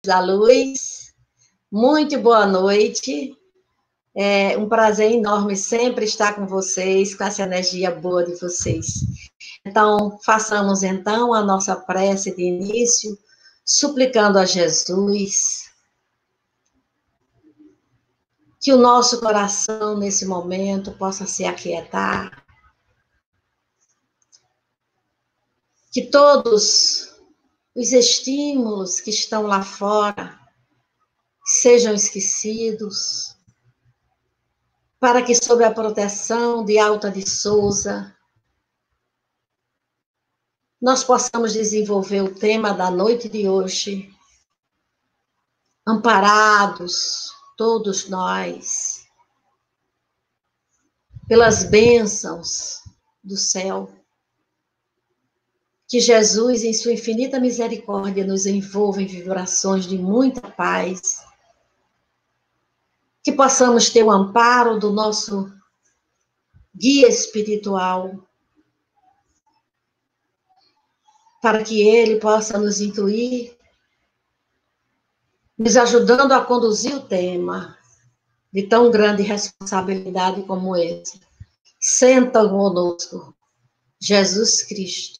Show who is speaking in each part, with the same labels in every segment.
Speaker 1: da luz, muito boa noite. É um prazer enorme sempre estar com vocês, com essa energia boa de vocês. Então, façamos então a nossa prece de início, suplicando a Jesus que o nosso coração, nesse momento, possa se aquietar, que todos os estímulos que estão lá fora sejam esquecidos, para que, sob a proteção de Alta de Souza, nós possamos desenvolver o tema da noite de hoje, amparados, todos nós, pelas bênçãos do céu. Que Jesus, em sua infinita misericórdia, nos envolva em vibrações de muita paz. Que possamos ter o amparo do nosso guia espiritual, para que ele possa nos intuir, nos ajudando a conduzir o tema de tão grande responsabilidade como esse. Senta conosco, Jesus Cristo.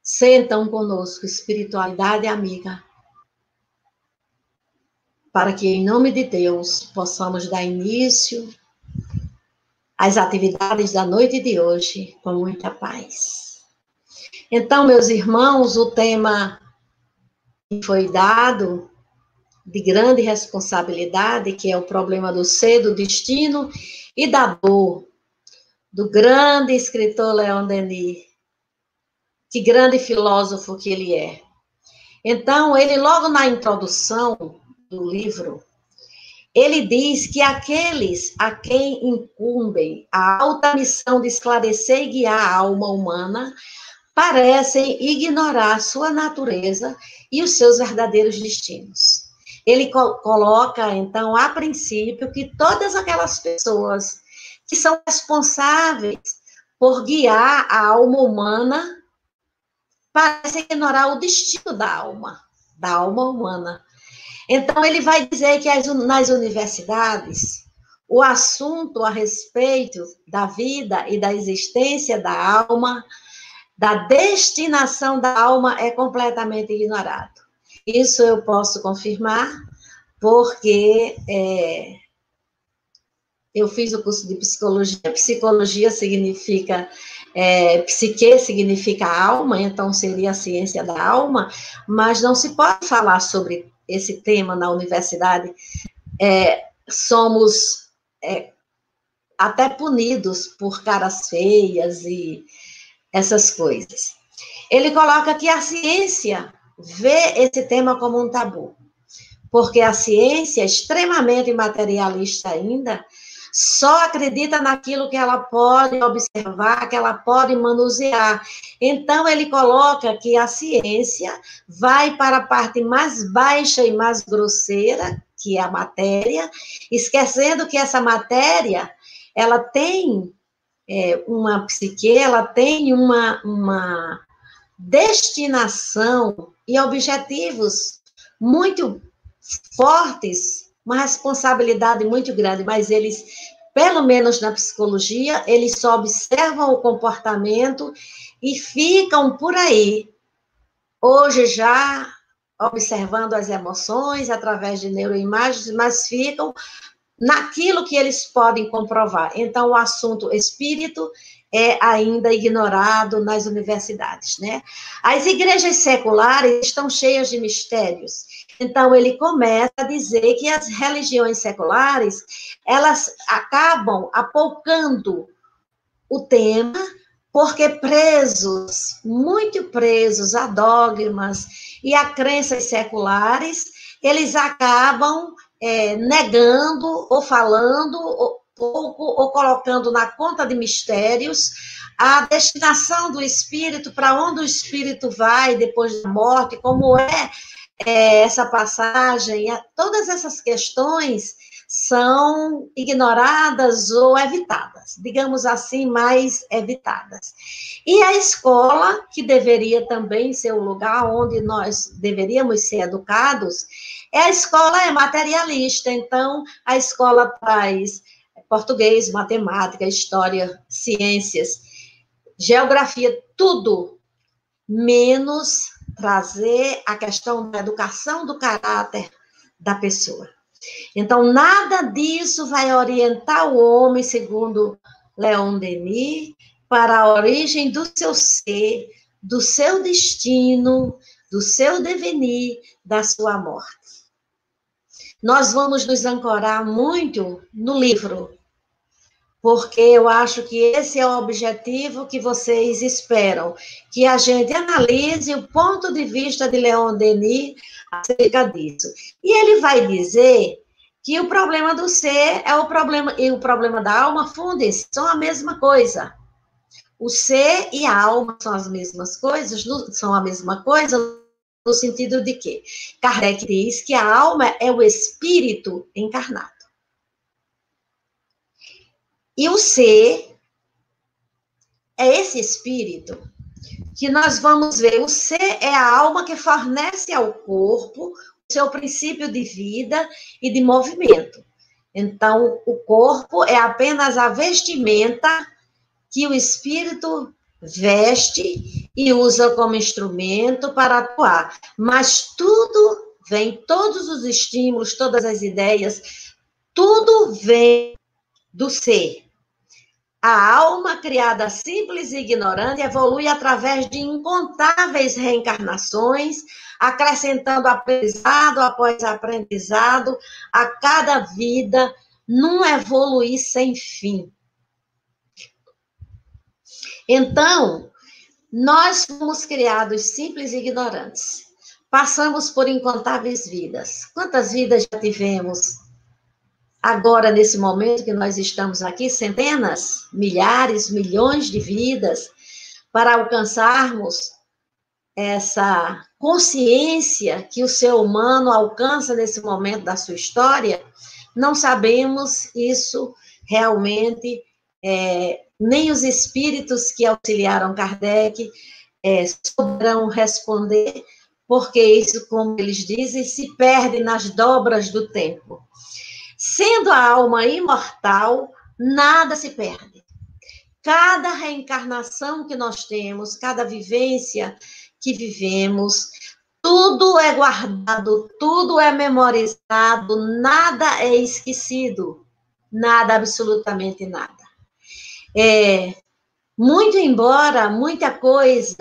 Speaker 1: Sentam conosco, espiritualidade amiga, para que, em nome de Deus, possamos dar início às atividades da noite de hoje com muita paz. Então, meus irmãos, o tema que foi dado de grande responsabilidade, que é o problema do ser, do destino e da dor, do grande escritor Leon Denis. Que grande filósofo que ele é. Então, ele, logo na introdução do livro, ele diz que aqueles a quem incumbem a alta missão de esclarecer e guiar a alma humana parecem ignorar sua natureza e os seus verdadeiros destinos. Ele coloca, então, a princípio, que todas aquelas pessoas que são responsáveis por guiar a alma humana parece ignorar o destino da alma humana. Então, ele vai dizer que nas universidades, o assunto a respeito da vida e da existência da alma, da destinação da alma, é completamente ignorado. Isso eu posso confirmar, porque eu fiz o curso de psicologia. Psicologia significa... psique significa alma, então seria a ciência da alma, mas não se pode falar sobre esse tema na universidade. Somos até punidos por caras feias e essas coisas. Ele coloca que a ciência vê esse tema como um tabu, porque a ciência é extremamente materialista ainda, só acredita naquilo que ela pode observar, que ela pode manusear. Então, ele coloca que a ciência vai para a parte mais baixa e mais grosseira, que é a matéria, esquecendo que essa matéria, ela tem uma psique, ela tem uma destinação e objetivos muito fortes, uma responsabilidade muito grande, mas eles, pelo menos na psicologia, eles só observam o comportamento e ficam por aí, hoje já observando as emoções através de neuroimagens, mas ficam naquilo que eles podem comprovar. Então, o assunto espírito é ainda ignorado nas universidades, né? As igrejas seculares estão cheias de mistérios. Então, ele começa a dizer que as religiões seculares, elas acabam apoucando o tema, porque muito presos a dogmas e a crenças seculares, eles acabam negando, ou falando, ou colocando na conta de mistérios a destinação do espírito, para onde o espírito vai depois da morte, como essa passagem, todas essas questões são ignoradas ou evitadas, digamos assim, mais evitadas. E a escola, que deveria também ser o lugar onde nós deveríamos ser educados, a escola é materialista, então a escola traz português, matemática, história, ciências, geografia, tudo, menos trazer a questão da educação do caráter da pessoa. Então, nada disso vai orientar o homem, segundo Leon Denis, para a origem do seu ser, do seu destino, do seu devenir, da sua morte. Nós vamos nos ancorar muito no livro, porque eu acho que esse é o objetivo que vocês esperam, que a gente analise o ponto de vista de Leon Denis acerca disso. E ele vai dizer que o problema do ser é o problema, e o problema da alma fundem-se, são a mesma coisa. O ser e a alma são as mesmas coisas, são a mesma coisa, no sentido de que Kardec diz que a alma é o espírito encarnado. E o ser é esse espírito que nós vamos ver. O ser é a alma que fornece ao corpo o seu princípio de vida e de movimento. Então, o corpo é apenas a vestimenta que o espírito veste e usa como instrumento para atuar. Mas tudo vem, todos os estímulos, todas as ideias, tudo vem do ser. A alma, criada simples e ignorante, evolui através de incontáveis reencarnações, acrescentando aprendizado após aprendizado a cada vida, num evoluir sem fim. Então, nós fomos criados simples e ignorantes. Passamos por incontáveis vidas. Quantas vidas já tivemos? Agora, nesse momento que nós estamos aqui, centenas, milhares, milhões de vidas, para alcançarmos essa consciência que o ser humano alcança nesse momento da sua história, não sabemos isso realmente, nem os espíritos que auxiliaram Kardec souberão responder, porque isso, como eles dizem, se perde nas dobras do tempo. Sendo a alma imortal, nada se perde. Cada reencarnação que nós temos, cada vivência que vivemos, tudo é guardado, tudo é memorizado, nada é esquecido, nada, absolutamente nada. Muito embora muita coisa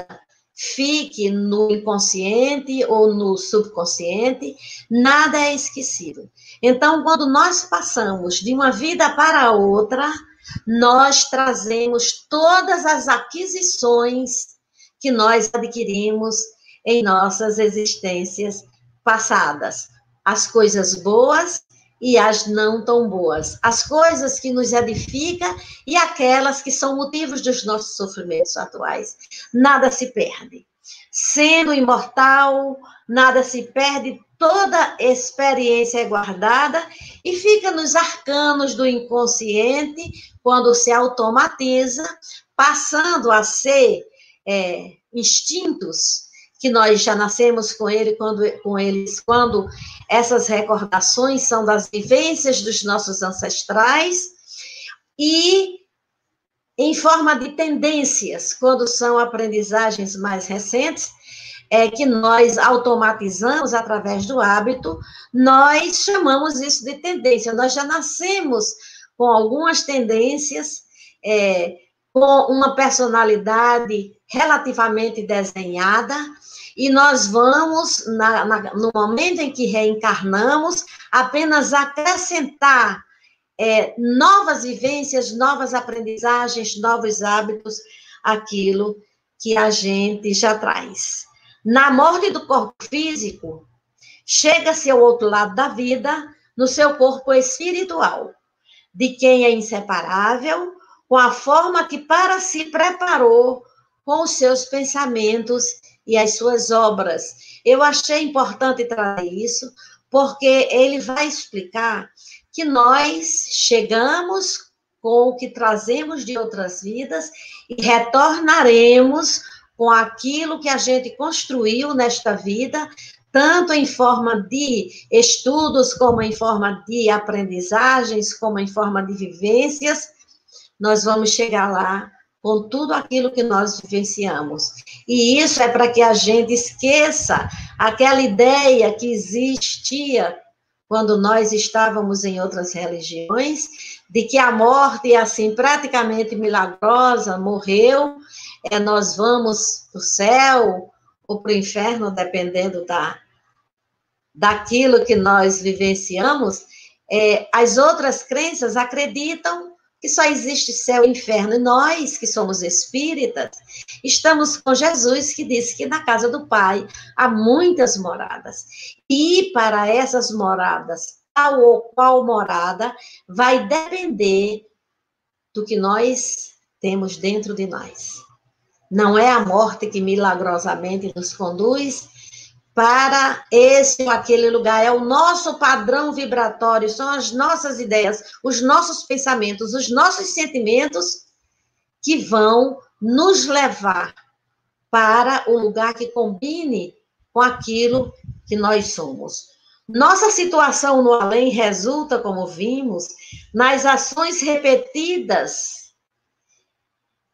Speaker 1: fique no inconsciente ou no subconsciente, nada é esquecido. Então, quando nós passamos de uma vida para outra, nós trazemos todas as aquisições que nós adquirimos em nossas existências passadas. As coisas boas e as não tão boas. As coisas que nos edificam e aquelas que são motivos dos nossos sofrimentos atuais. Nada se perde. Sendo imortal, nada se perde, toda experiência é guardada e fica nos arcanos do inconsciente, quando se automatiza, passando a ser instintos que nós já nascemos com eles, quando essas recordações são das vivências dos nossos ancestrais, e em forma de tendências, quando são aprendizagens mais recentes, que nós automatizamos através do hábito, nós chamamos isso de tendência. Nós já nascemos com algumas tendências, com uma personalidade relativamente desenhada, e nós vamos, no momento em que reencarnamos, apenas acrescentar novas vivências, novas aprendizagens, novos hábitos, aquilo que a gente já traz. Na morte do corpo físico, chega-se ao outro lado da vida, no seu corpo espiritual, de quem é inseparável, com a forma que para si preparou, com os seus pensamentos e as suas obras. Eu achei importante trazer isso, porque ele vai explicar que nós chegamos com o que trazemos de outras vidas e retornaremos com aquilo que a gente construiu nesta vida, tanto em forma de estudos, como em forma de aprendizagens, como em forma de vivências, nós vamos chegar lá com tudo aquilo que nós vivenciamos. E isso é para que a gente esqueça aquela ideia que existia quando nós estávamos em outras religiões, de que a morte é assim, praticamente milagrosa, morreu, nós vamos para o céu ou para o inferno, dependendo daquilo que nós vivenciamos. As outras crenças acreditam que só existe céu e inferno, e nós, que somos espíritas, estamos com Jesus, que disse que na casa do Pai há muitas moradas, e para essas moradas, tal ou qual morada, vai depender do que nós temos dentro de nós. Não é a morte que milagrosamente nos conduz para esse ou aquele lugar, é o nosso padrão vibratório, são as nossas ideias, os nossos pensamentos, os nossos sentimentos que vão nos levar para o lugar que combine com aquilo que nós somos. Nossa situação no além resulta, como vimos, nas ações repetidas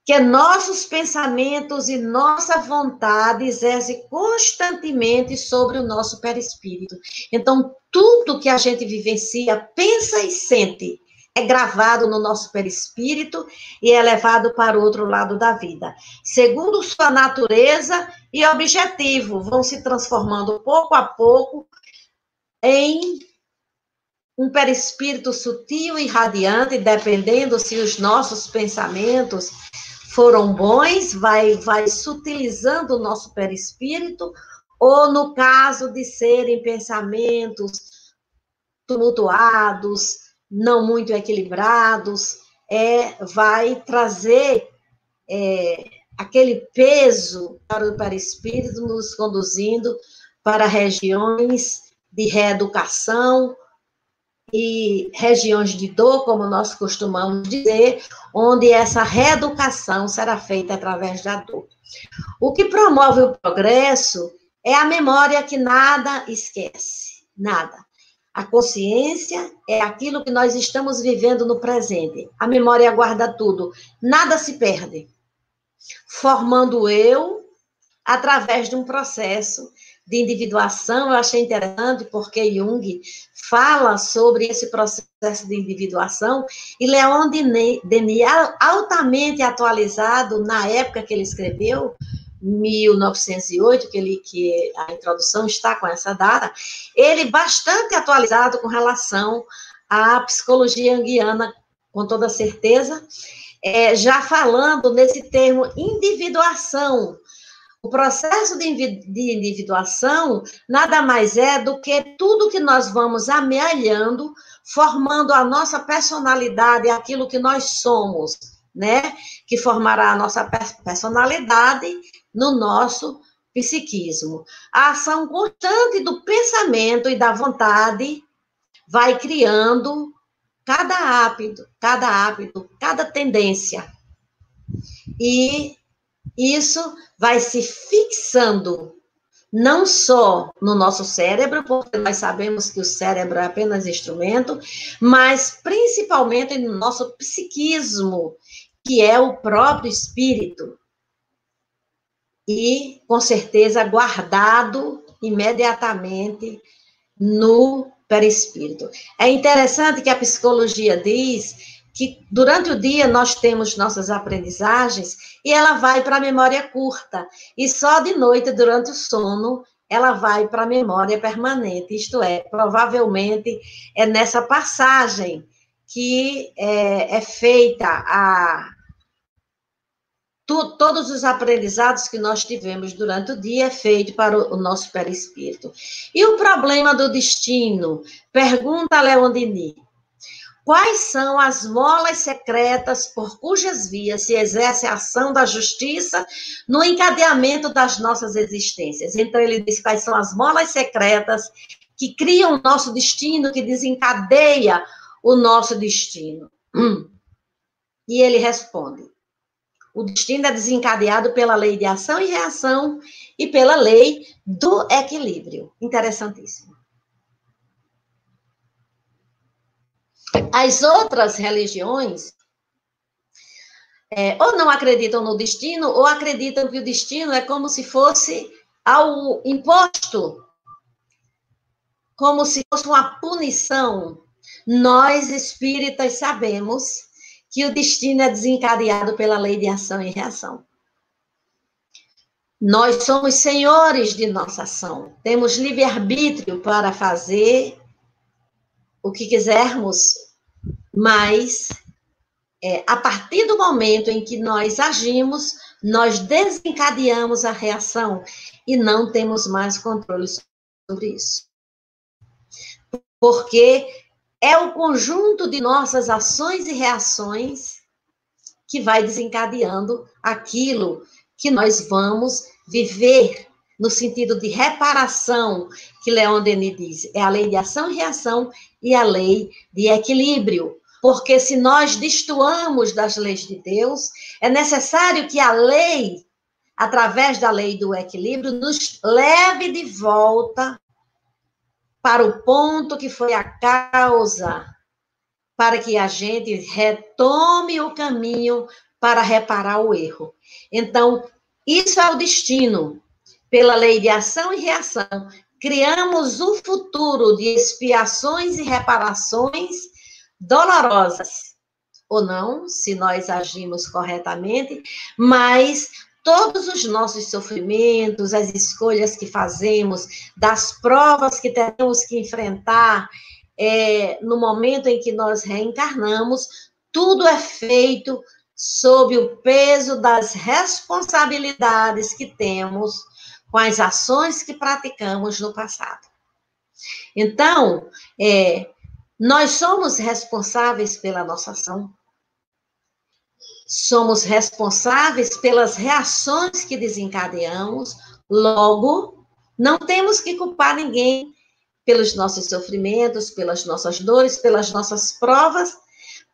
Speaker 1: que nossos pensamentos e nossa vontade exercem constantemente sobre o nosso perispírito. Então, tudo que a gente vivencia, pensa e sente, é gravado no nosso perispírito e é levado para o outro lado da vida. Segundo sua natureza e objetivo, vão se transformando pouco a pouco em um perispírito sutil e radiante, dependendo se os nossos pensamentos foram bons, vai sutilizando o nosso perispírito, ou no caso de serem pensamentos tumultuados, não muito equilibrados, vai trazer aquele peso para o perispírito, nos conduzindo para regiões de reeducação, e regiões de dor, como nós costumamos dizer, onde essa reeducação será feita através da dor. O que promove o progresso é a memória que nada esquece, nada. A consciência é aquilo que nós estamos vivendo no presente. A memória guarda tudo, nada se perde, formando o eu através de um processo de individuação. Eu achei interessante porque Jung fala sobre esse processo de individuação, e Leon Denis, altamente atualizado na época que ele escreveu, 1908, que a introdução está com essa data, ele bastante atualizado com relação à psicologia junguiana, com toda certeza, já falando nesse termo individuação. O processo de individuação nada mais é do que tudo que nós vamos amealhando, formando a nossa personalidade, aquilo que nós somos, né? Que formará a nossa personalidade no nosso psiquismo. A ação constante do pensamento e da vontade vai criando cada hábito, cada tendência. E isso vai se fixando não só no nosso cérebro, porque nós sabemos que o cérebro é apenas instrumento, mas principalmente no nosso psiquismo, que é o próprio espírito. E, com certeza, guardado imediatamente no perispírito. É interessante que a psicologia diz que durante o dia nós temos nossas aprendizagens e ela vai para a memória curta, e só de noite, durante o sono, ela vai para a memória permanente, isto é, provavelmente é nessa passagem que é feita todos os aprendizados que nós tivemos durante o dia é feito para o nosso perispírito. E o problema do destino? Pergunta Leon Denis. Quais são as molas secretas por cujas vias se exerce a ação da justiça no encadeamento das nossas existências? Então, ele diz quais são as molas secretas que criam o nosso destino, que desencadeia o nosso destino? E ele responde: o destino é desencadeado pela lei de ação e reação e pela lei do equilíbrio. Interessantíssimo. As outras religiões ou não acreditam no destino, ou acreditam que o destino é como se fosse algo imposto, como se fosse uma punição. Nós, espíritas, sabemos que o destino é desencadeado pela lei de ação e reação. Nós somos senhores de nossa ação. Temos livre-arbítrio para fazer o que quisermos, mas a partir do momento em que nós agimos, nós desencadeamos a reação e não temos mais controle sobre isso. Porque é o conjunto de nossas ações e reações que vai desencadeando aquilo que nós vamos viver no sentido de reparação, que Leon Denis diz, é a lei de ação e reação e a lei de equilíbrio. Porque se nós destoamos das leis de Deus, é necessário que a lei, através da lei do equilíbrio, nos leve de volta para o ponto que foi a causa, para que a gente retome o caminho para reparar o erro. Então, isso é o destino. Pela lei de ação e reação, criamos o futuro de expiações e reparações dolorosas, ou não, se nós agimos corretamente, mas todos os nossos sofrimentos, as escolhas que fazemos, das provas que temos que enfrentar, no momento em que nós reencarnamos, tudo é feito sob o peso das responsabilidades que temos com as ações que praticamos no passado. Então, nós somos responsáveis pela nossa ação. Somos responsáveis pelas reações que desencadeamos, logo, não temos que culpar ninguém pelos nossos sofrimentos, pelas nossas dores, pelas nossas provas,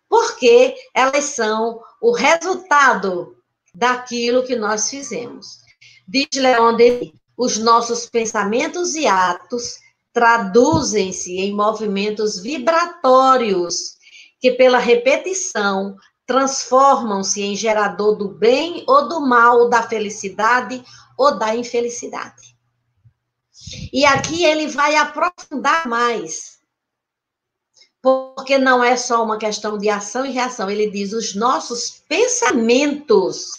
Speaker 1: porque elas são o resultado daquilo que nós fizemos. Diz Leon Denis, os nossos pensamentos e atos traduzem-se em movimentos vibratórios que, pela repetição, transformam-se em gerador do bem ou do mal, da felicidade ou da infelicidade. E aqui ele vai aprofundar mais, porque não é só uma questão de ação e reação. Ele diz, os nossos pensamentos,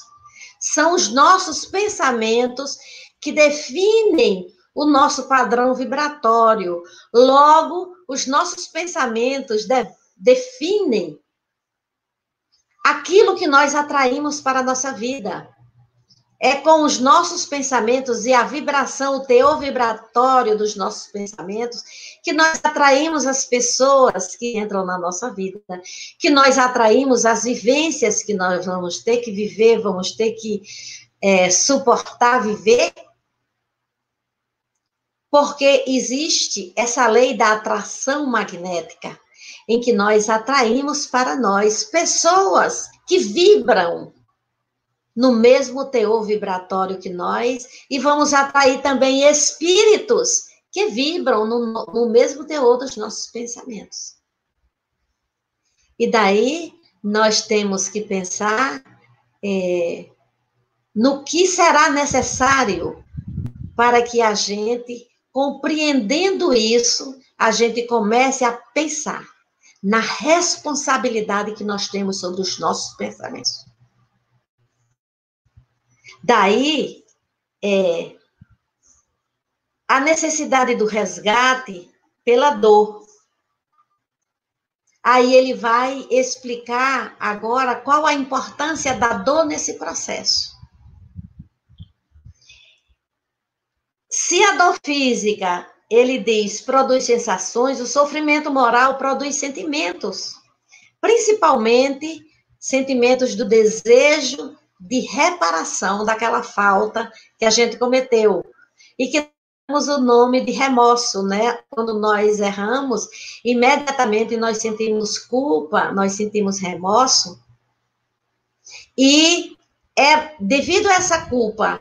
Speaker 1: são os nossos pensamentos que definem o nosso padrão vibratório. Logo, os nossos pensamentos definem aquilo que nós atraímos para a nossa vida. É com os nossos pensamentos e a vibração, o teor vibratório dos nossos pensamentos, que nós atraímos as pessoas que entram na nossa vida, que nós atraímos as vivências que nós vamos ter que viver, vamos ter que suportar viver, porque existe essa lei da atração magnética, em que nós atraímos para nós pessoas que vibram no mesmo teor vibratório que nós, e vamos atrair também espíritos que vibram no mesmo teor dos nossos pensamentos. E daí, nós temos que pensar no que será necessário para que a gente, compreendendo isso, a gente comece a pensar na responsabilidade que nós temos sobre os nossos pensamentos. Daí, a necessidade do resgate pela dor. Aí ele vai explicar agora qual a importância da dor nesse processo. Se a dor física, ele diz, produz sensações, o sofrimento moral produz sentimentos, principalmente sentimentos do desejo de reparação daquela falta que a gente cometeu, e que o nome de remorso, né? Quando nós erramos, imediatamente nós sentimos culpa, nós sentimos remorso, e é devido a essa culpa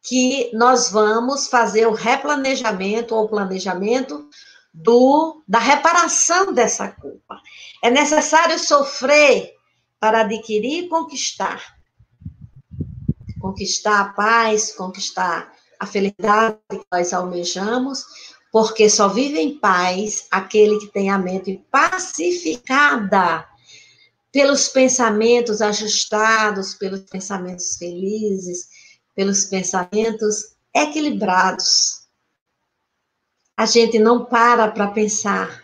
Speaker 1: que nós vamos fazer o replanejamento ou planejamento da reparação dessa culpa. É necessário sofrer para adquirir e conquistar. Conquistar a paz, conquistar a felicidade que nós almejamos, porque só vive em paz aquele que tem a mente pacificada pelos pensamentos ajustados, pelos pensamentos felizes, pelos pensamentos equilibrados. A gente não para pensar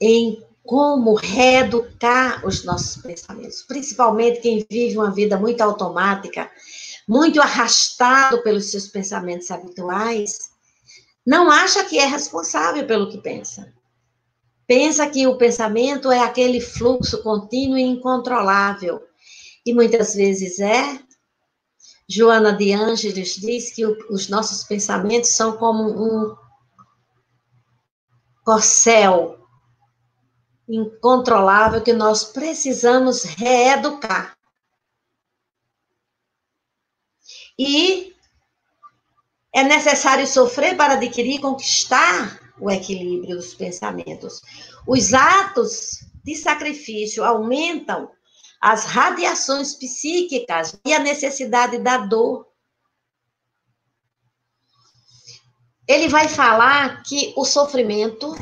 Speaker 1: em como reeducar os nossos pensamentos, principalmente quem vive uma vida muito automática, muito arrastado pelos seus pensamentos habituais, não acha que é responsável pelo que pensa. Pensa que o pensamento é aquele fluxo contínuo e incontrolável. E muitas vezes é. Joana de Ângeles diz que os nossos pensamentos são como um corcel incontrolável que nós precisamos reeducar. E é necessário sofrer para adquirir e conquistar o equilíbrio dos pensamentos. Os atos de sacrifício aumentam as radiações psíquicas e a necessidade da dor. Ele vai falar que o sofrimento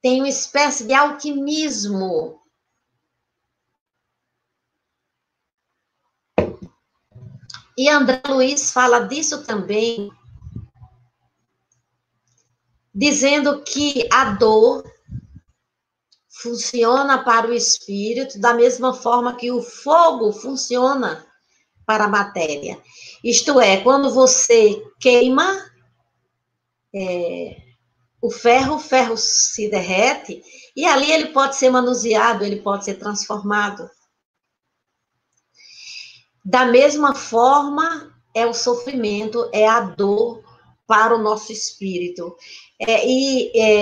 Speaker 1: tem uma espécie de alquimismo. E André Luiz fala disso também, dizendo que a dor funciona para o espírito da mesma forma que o fogo funciona para a matéria. Isto é, quando você queima o ferro se derrete, e ali ele pode ser manuseado, ele pode ser transformado. Da mesma forma, é o sofrimento, é a dor para o nosso espírito.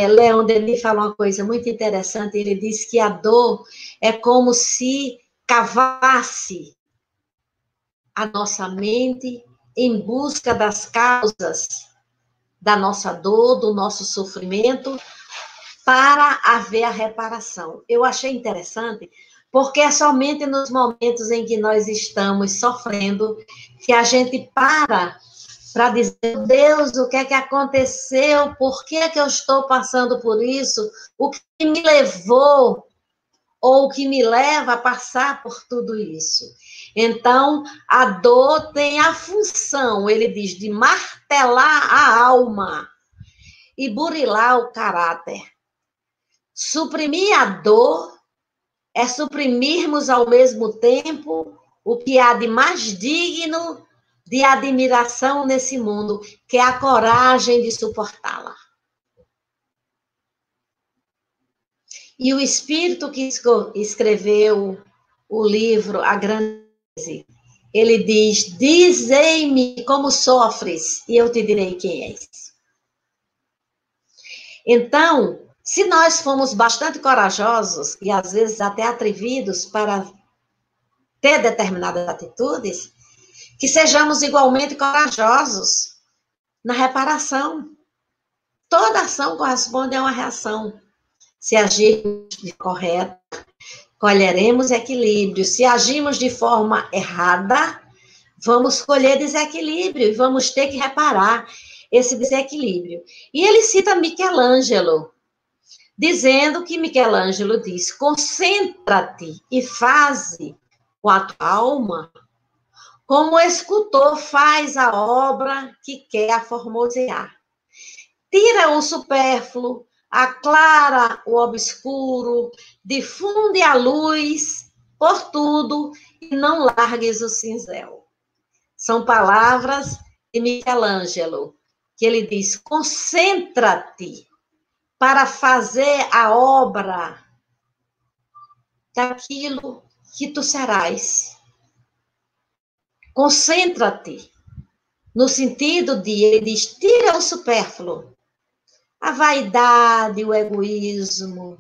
Speaker 1: Leon Denis fala uma coisa muito interessante, ele diz que a dor é como se cavasse a nossa mente em busca das causas da nossa dor, do nosso sofrimento, para haver a reparação. Eu achei interessante, porque é somente nos momentos em que nós estamos sofrendo que a gente para dizer, Deus, o que é que aconteceu? Por que é que eu estou passando por isso? O que me levou ou o que me leva a passar por tudo isso? Então, a dor tem a função, ele diz, de martelar a alma e burilar o caráter. Suprimir a dor é suprimirmos ao mesmo tempo o que há de mais digno de admiração nesse mundo, que é a coragem de suportá-la. E o espírito que escreveu o livro A Grande Crise, ele diz, dizei-me como sofres, e eu te direi quem és. Então, se nós formos bastante corajosos, e às vezes até atrevidos para ter determinadas atitudes, que sejamos igualmente corajosos na reparação. Toda ação corresponde a uma reação. Se agirmos de correto, colheremos equilíbrio. Se agirmos de forma errada, vamos colher desequilíbrio e vamos ter que reparar esse desequilíbrio. E ele cita Michelangelo, dizendo que Michelangelo diz, concentra-te e faze com a tua alma como o escultor faz a obra que quer aformosear. Tira o supérfluo, aclara o obscuro, difunde a luz por tudo e não largues o cinzel. São palavras de Michelangelo, que ele diz, concentra-te para fazer a obra daquilo que tu serás. Concentra-te, no sentido de, ele diz, tira o supérfluo, a vaidade, o egoísmo.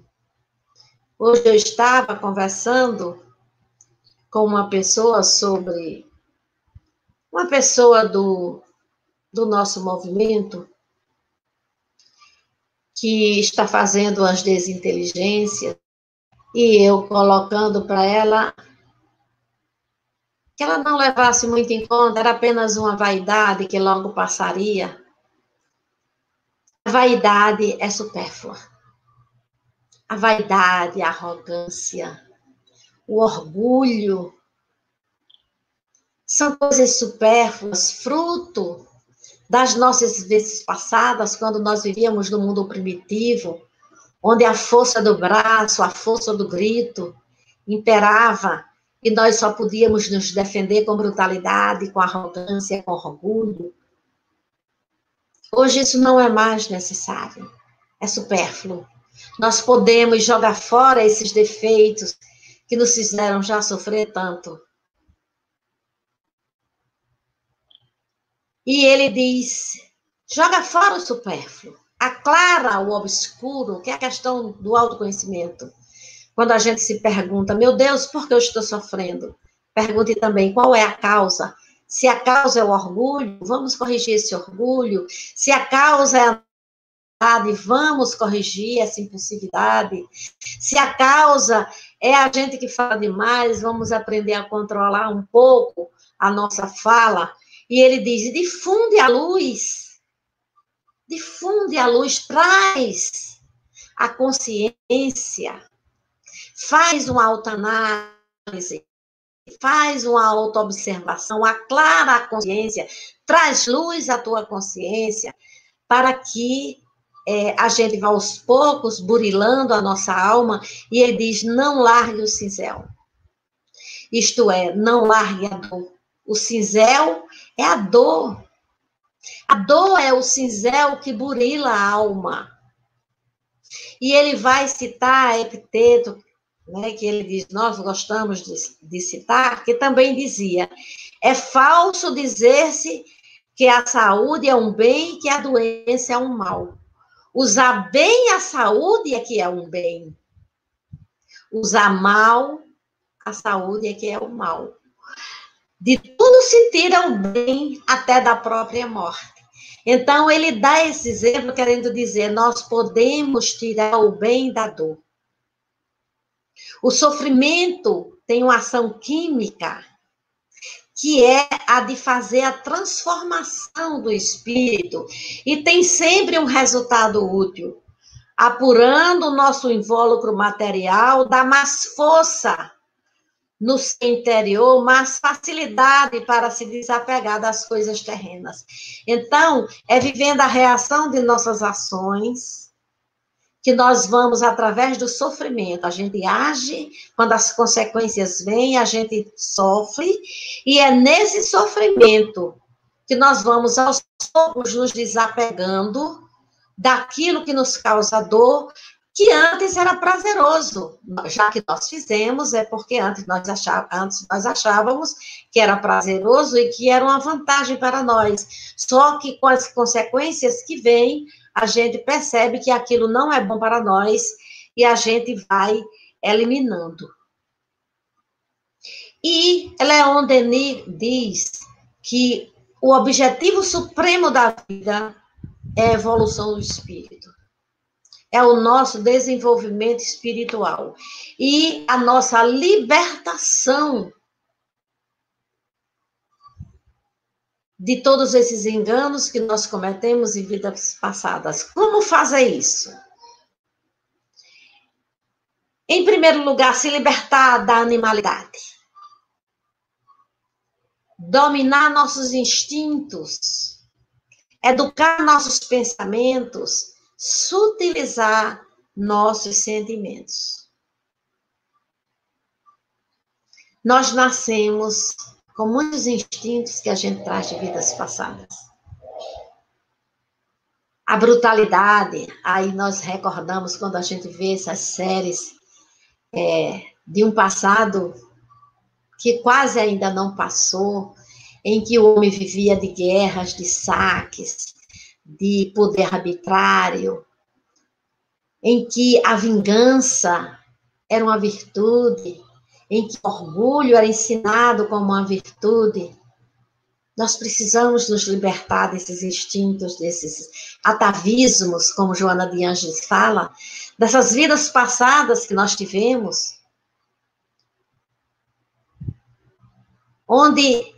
Speaker 1: Hoje eu estava conversando com uma pessoa sobre, uma pessoa do nosso movimento, que está fazendo as desinteligências, e eu colocando para ela que ela não levasse muito em conta, era apenas uma vaidade que logo passaria. A vaidade é supérflua. A vaidade, a arrogância, o orgulho, são coisas supérfluas, fruto das nossas vezes passadas, quando nós vivíamos no mundo primitivo, onde a força do braço, a força do grito imperava, e nós só podíamos nos defender com brutalidade, com arrogância, com orgulho. Hoje isso não é mais necessário, é supérfluo. Nós podemos jogar fora esses defeitos que nos fizeram já sofrer tanto. E ele diz, joga fora o supérfluo, aclara o obscuro, que é a questão do autoconhecimento. Quando a gente se pergunta, meu Deus, por que eu estou sofrendo? Pergunte também, qual é a causa? Se a causa é o orgulho, vamos corrigir esse orgulho. Se a causa é a ansiedade, vamos corrigir essa impulsividade. Se a causa é a gente que fala demais, vamos aprender a controlar um pouco a nossa fala. E ele diz, difunde a luz, traz a consciência, faz uma autoanálise, faz uma autoobservação, aclara a consciência, traz luz à tua consciência, para que a gente vá aos poucos burilando a nossa alma, e ele diz, não largue o cinzel. Isto é, não largue a dor. O cinzel é a dor. A dor é o cinzel que burila a alma. E ele vai citar Epiteto, né, que ele diz, nós gostamos de citar, que também dizia, é falso dizer-se que a saúde é um bem e que a doença é um mal. Usar bem a saúde é que é um bem. Usar mal a saúde é que é o mal. De tudo se tira o bem até da própria morte. Então, ele dá esse exemplo querendo dizer, nós podemos tirar o bem da dor. O sofrimento tem uma ação química, que é a de fazer a transformação do espírito, e tem sempre um resultado útil. Apurando o nosso invólucro material, dá mais força no seu interior, mais facilidade para se desapegar das coisas terrenas. Então, é vivendo a reação de nossas ações que nós vamos, através do sofrimento, a gente age, quando as consequências vêm, a gente sofre, e é nesse sofrimento que nós vamos, aos poucos, nos desapegando daquilo que nos causa dor, que antes era prazeroso. Já que nós fizemos, é porque antes nós achávamos que era prazeroso e que era uma vantagem para nós. Só que com as consequências que vêm, a gente percebe que aquilo não é bom para nós e a gente vai eliminando. E Leon Denis diz que o objetivo supremo da vida é a evolução do espírito. É o nosso desenvolvimento espiritual. E a nossa libertação de todos esses enganos que nós cometemos em vidas passadas. Como fazer isso? Em primeiro lugar, se libertar da animalidade. Dominar nossos instintos. Educar nossos pensamentos. Sutilizar nossos sentimentos. Nós nascemos com muitos instintos que a gente traz de vidas passadas. A brutalidade, aí nós recordamos quando a gente vê essas séries de um passado que quase ainda não passou, em que o homem vivia de guerras, de saques, de poder arbitrário, em que a vingança era uma virtude, em que o orgulho era ensinado como uma virtude. Nós precisamos nos libertar desses instintos, desses atavismos, como Joana de Ângeles fala, dessas vidas passadas que nós tivemos, onde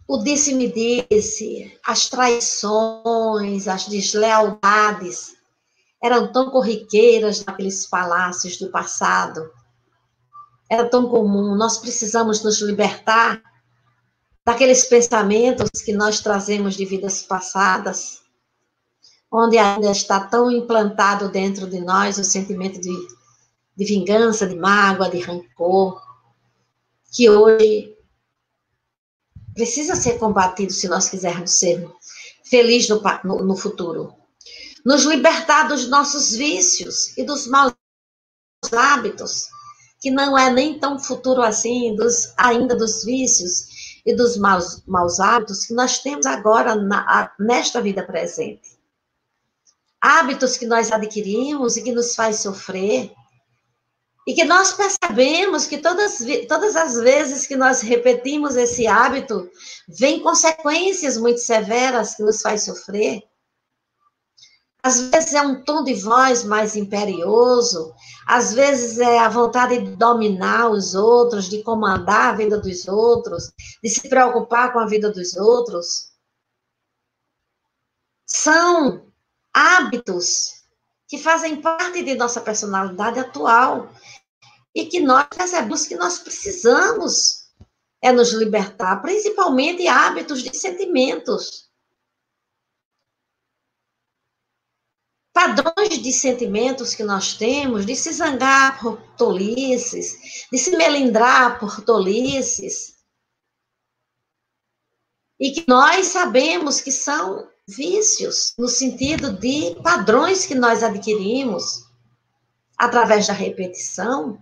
Speaker 1: o disse-me-disse, as traições, as deslealdades eram tão corriqueiras naqueles palácios do passado, era tão comum. Nós precisamos nos libertar daqueles pensamentos que nós trazemos de vidas passadas, onde ainda está tão implantado dentro de nós o sentimento de vingança, de mágoa, de rancor, que hoje precisa ser combatido se nós quisermos ser felizes no futuro. Nos libertar dos nossos vícios e dos maus hábitos, que não é nem tão futuro assim, ainda dos vícios e dos maus hábitos que nós temos agora nesta vida presente. Hábitos que nós adquirimos e que nos faz sofrer, e que nós percebemos que todas as vezes que nós repetimos esse hábito, vem consequências muito severas que nos faz sofrer. Às vezes é um tom de voz mais imperioso, às vezes é a vontade de dominar os outros, de comandar a vida dos outros, de se preocupar com a vida dos outros. São hábitos que fazem parte de nossa personalidade atual e que nós percebemos que nós precisamos nos libertar, principalmente hábitos de sentimentos. Padrões de sentimentos que nós temos, de se zangar por tolices, de se melindrar por tolices, e que nós sabemos que são vícios, no sentido de padrões que nós adquirimos através da repetição,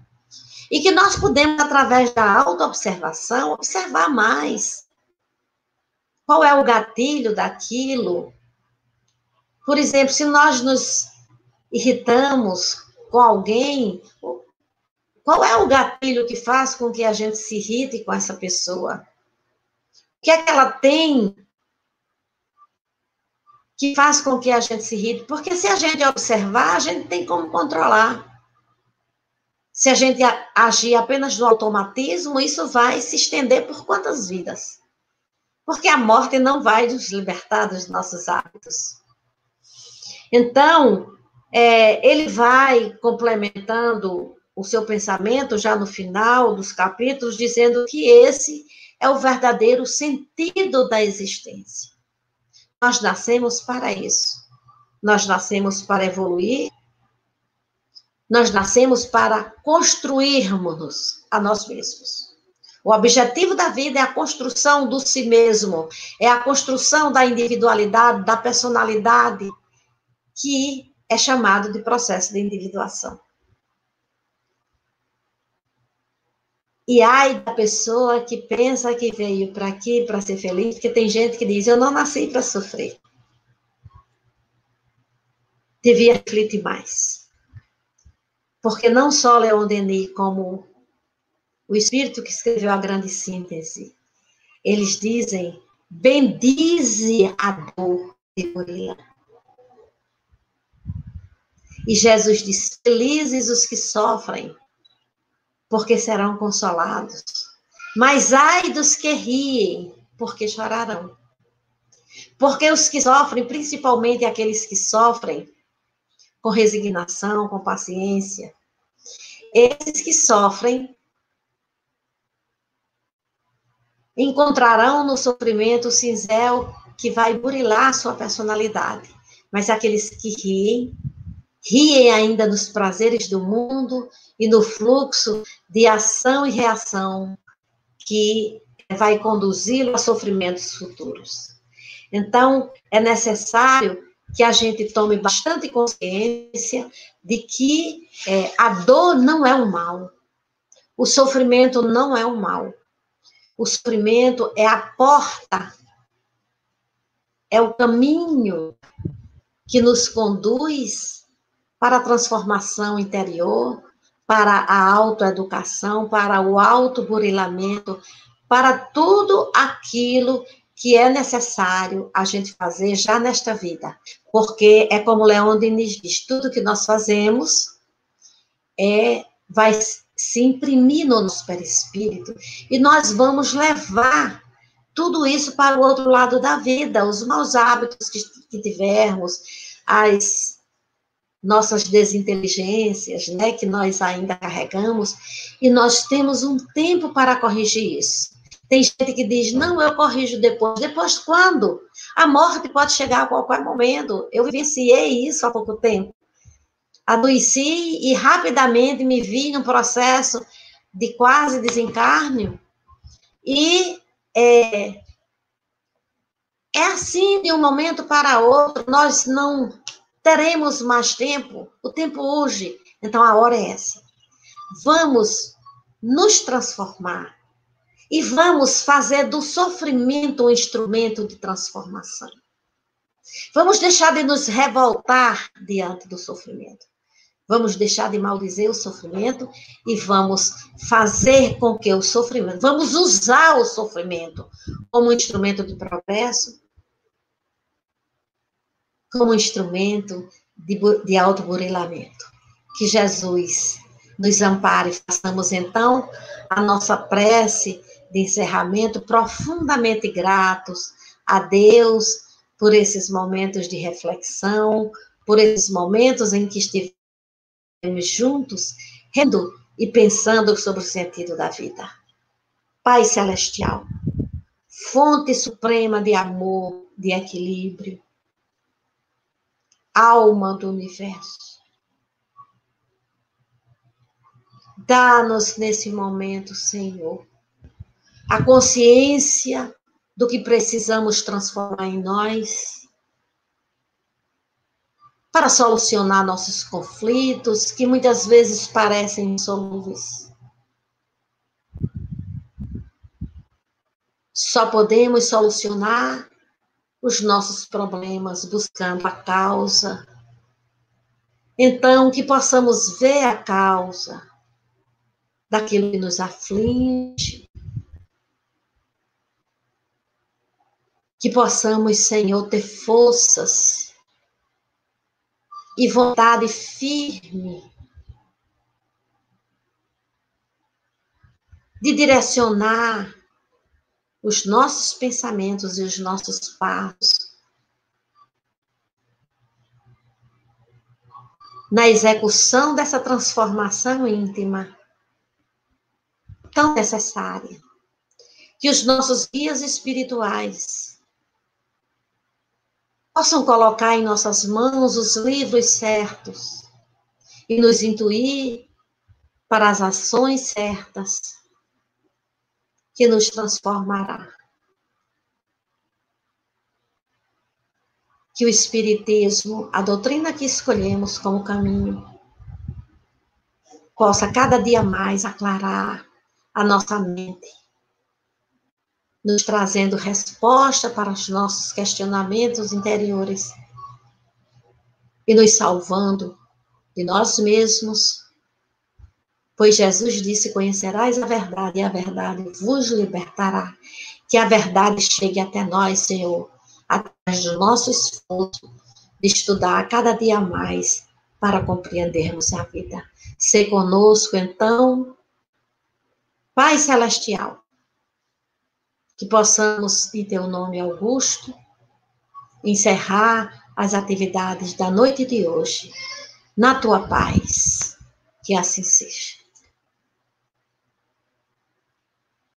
Speaker 1: e que nós podemos, através da autoobservação, observar mais. Qual é o gatilho daquilo? Por exemplo, se nós nos irritamos com alguém, qual é o gatilho que faz com que a gente se irrite com essa pessoa? O que é que ela tem que faz com que a gente se irrite? Porque se a gente observar, a gente tem como controlar. Se a gente agir apenas no automatismo, isso vai se estender por quantas vidas? Porque a morte não vai nos libertar dos nossos hábitos. Então, ele vai complementando o seu pensamento já no final dos capítulos, dizendo que esse é o verdadeiro sentido da existência. Nós nascemos para isso. Nós nascemos para evoluir. Nós nascemos para construirmos a nós mesmos. O objetivo da vida é a construção do si mesmo, é a construção da individualidade, da personalidade, que é chamado de processo de individuação. E ai da pessoa que pensa que veio para aqui para ser feliz, porque tem gente que diz, eu não nasci para sofrer. Devia refletir mais. Porque não só Leon Denis, como o espírito que escreveu a grande síntese, eles dizem, bendize a dor de Murila. E Jesus diz, felizes os que sofrem, porque serão consolados. Mas ai dos que riem, porque chorarão. Porque os que sofrem, principalmente aqueles que sofrem com resignação, com paciência, esses que sofrem encontrarão no sofrimento o cinzel que vai burilar sua personalidade. Mas aqueles que riem ainda nos prazeres do mundo e no fluxo de ação e reação que vai conduzi-lo a sofrimentos futuros. Então, é necessário que a gente tome bastante consciência de que a dor não é um mal, o sofrimento não é um mal. O sofrimento é a porta, é o caminho que nos conduz para a transformação interior, para a autoeducação, para o autoburilamento, para tudo aquilo que é necessário a gente fazer já nesta vida. Porque é como Leon Denis diz, tudo que nós fazemos vai se imprimir no nosso perispírito e nós vamos levar tudo isso para o outro lado da vida, os maus hábitos que tivermos, as nossas desinteligências, né, que nós ainda carregamos, e nós temos um tempo para corrigir isso. Tem gente que diz, não, eu corrijo depois. Depois quando? A morte pode chegar a qualquer momento. Eu vivenciei isso há pouco tempo. Adoeci e rapidamente me vi num processo de quase desencarne. E é assim, de um momento para outro, nós não teremos mais tempo. O tempo urge. Então, a hora é essa. Vamos nos transformar. E vamos fazer do sofrimento um instrumento de transformação. Vamos deixar de nos revoltar diante do sofrimento. Vamos deixar de maldizer o sofrimento e vamos fazer com que o sofrimento, vamos usar o sofrimento como instrumento de progresso, como instrumento de autoburilamento. Que Jesus nos ampare e façamos então a nossa prece de encerramento profundamente gratos a Deus por esses momentos de reflexão, por esses momentos em que estivemos juntos, rendo e pensando sobre o sentido da vida. Pai Celestial, fonte suprema de amor, de equilíbrio, alma do universo, dá-nos nesse momento, Senhor, a consciência do que precisamos transformar em nós para solucionar nossos conflitos, que muitas vezes parecem insolúveis. Só podemos solucionar os nossos problemas buscando a causa. Então, que possamos ver a causa daquilo que nos aflige, que possamos, Senhor, ter forças e vontade firme de direcionar os nossos pensamentos e os nossos passos na execução dessa transformação íntima tão necessária. Que os nossos guias espirituais possam colocar em nossas mãos os livros certos e nos intuir para as ações certas que nos transformará. Que o Espiritismo, a doutrina que escolhemos como caminho, possa cada dia mais aclarar a nossa mente, nos trazendo resposta para os nossos questionamentos interiores e nos salvando de nós mesmos, pois Jesus disse, conhecerás a verdade e a verdade vos libertará. Que a verdade chegue até nós, Senhor, através do nosso esforço de estudar cada dia mais para compreendermos a vida. Sê conosco, então, Pai Celestial, que possamos, em teu nome augusto, encerrar as atividades da noite de hoje, na tua paz. Que assim seja.